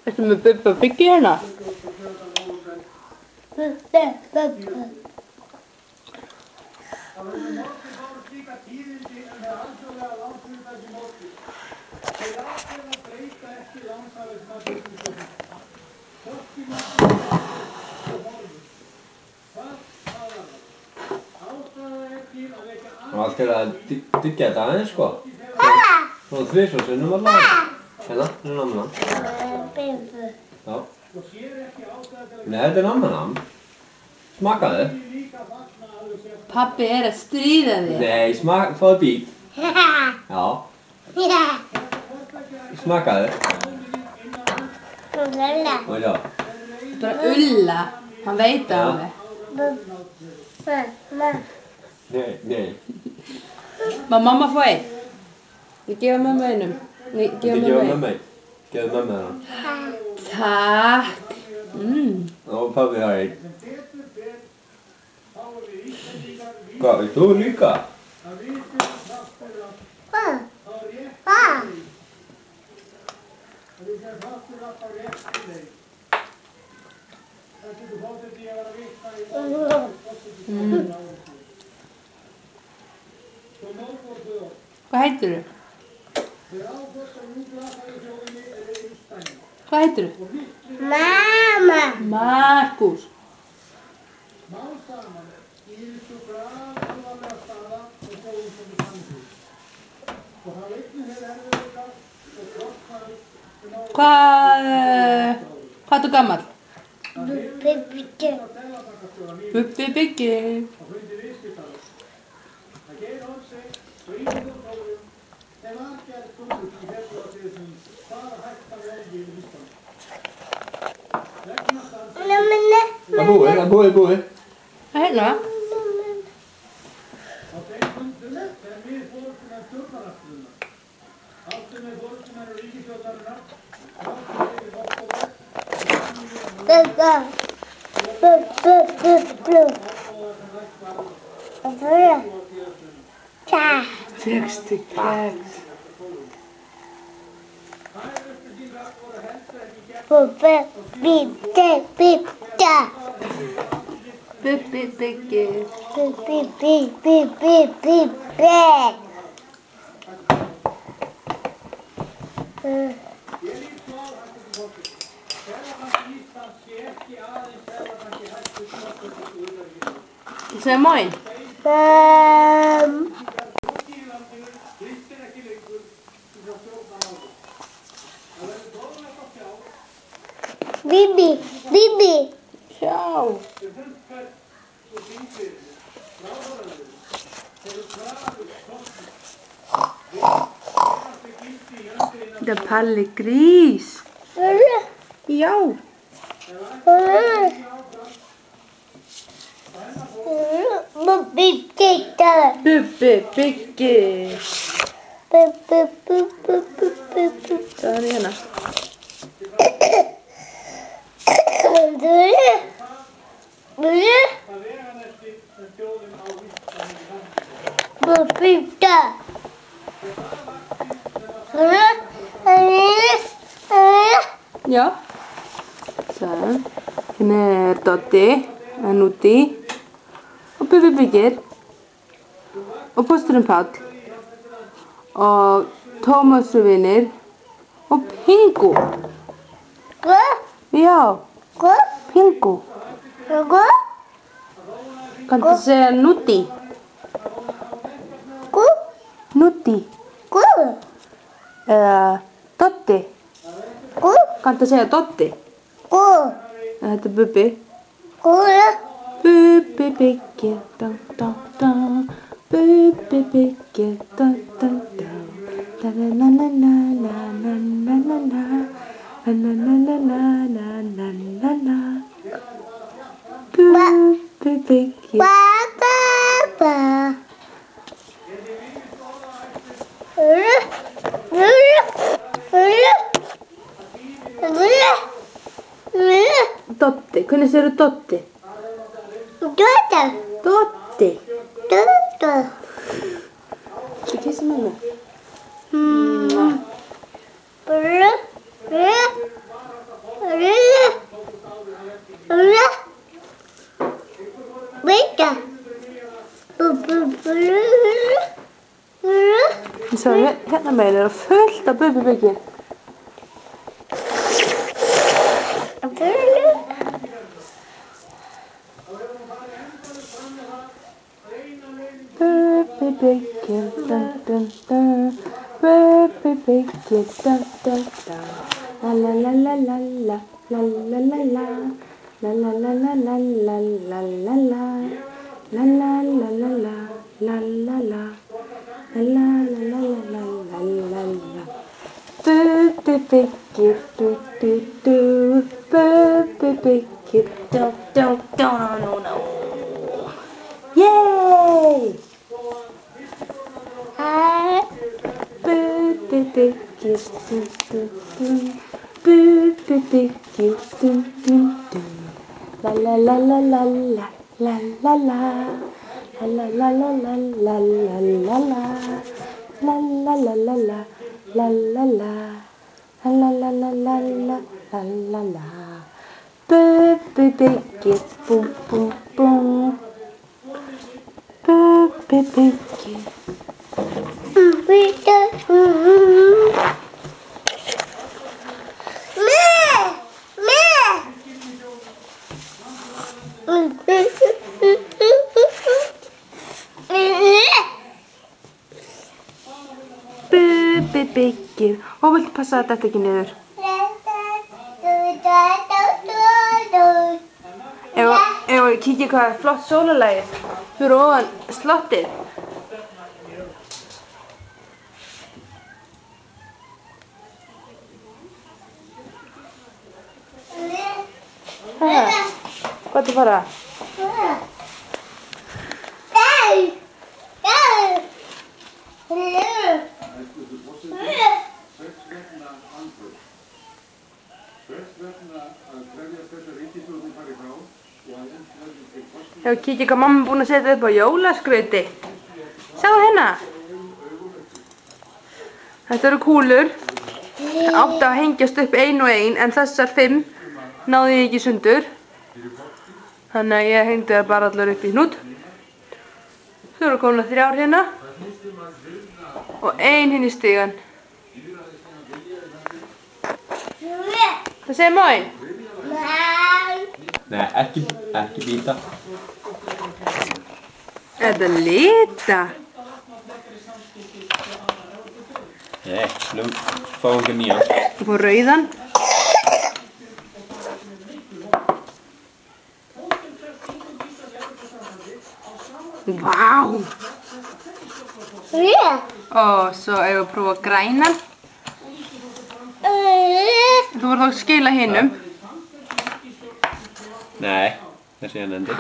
Ertu með Bubba Biggi hérna? Bubba. Það var alltaf að dyggja þetta aðeins, sko. Svo þrisvar sinnum að laga. Hérna, hérna namnam. Já. Nei, þetta er namnam. Smakaðu. Pabbi er að stríða þig. Nei, fáðu bít. Já. Smakaðu. Og já. Bara ulla. Hann veit það alveg. Nei. Má mamma fá einn? Ég gefa mömmu einum. Nei, gefa mömmu einn. Gefa mömmu hana. Takk. Og pabbi har einn. Hvað, vilt þú líka? Hvað heitirðu? Hvað heitirðu? Mamma. Markús. Hvað ertu gamall? Bubbi Biggi. Bubbi Biggi. Það er búið. Það er hérna. Fékkstu kex. Bubbi Biggi. Bubbi Biggi. Segð móin. Bibi. Sjá. Þetta er Palli grís. Já. Bubbi Biggi. Bubbi Biggi. Það er hérna. Já. Svo. Hérna er Doddi, Núti og Bubbi Biggir og pósturinn Páll og Tómasar vinir og Pingu. Já. Pingu. Kanntu að segja Núti? Núti. Eða Doddi. Kanntu að segja Doddi? Þetta er Bubbi. Bubbi Biggir, Bubbi Biggir, Bubbi Biggir. Doddi, hvernig segirðu Doddi? Doddi. Þú kissa mömmu? Ég sá hérna megin er fullt af Bubi-byggi. Bubi-byggi, dun dun dun. Bubi-byggi, dun dun dun. La la la la la la, la la la la. La la la la la la la la la. La la la la la, la la la. La la la la la la la la. Bubi-byggi, du du du. Bubi-byggi, du du du no no. Yay! Bubi-byggi, du du du. Bubi-byggi, du du du. La la la la la la. La la la, la la la la la la la la, la la la la la, la la la, la la la la la, la la la. Bubi-byggi, boom boom boom. Bubi-byggi. Bubi-byggi. Og viltu passa að þetta ekki niður? Ef við kíkja hvað er flott sólarlagið fyrir ofan slottið. Hvað ertu að fara? Ef við kíkja hvað mamma er búin að setja upp á jólaskrauti. Sjáðu hérna. Þetta eru kúlur. Það átti að hengjast upp ein og ein en þessar 5 náði ég ekki sundur. Þannig að ég hengdi það bara allar upp í hnút. Svo eru komna 3 hérna. Og 1 hinn í stigann. Hvað segir Móin? Nei, ekki býta. Þetta lita. Nei, nú fáum við nýjan. Þú fór rauðan. Vá! Og svo ef við prófa grænan. Þú voru þá að skila hinum. Nei, þessi er endi.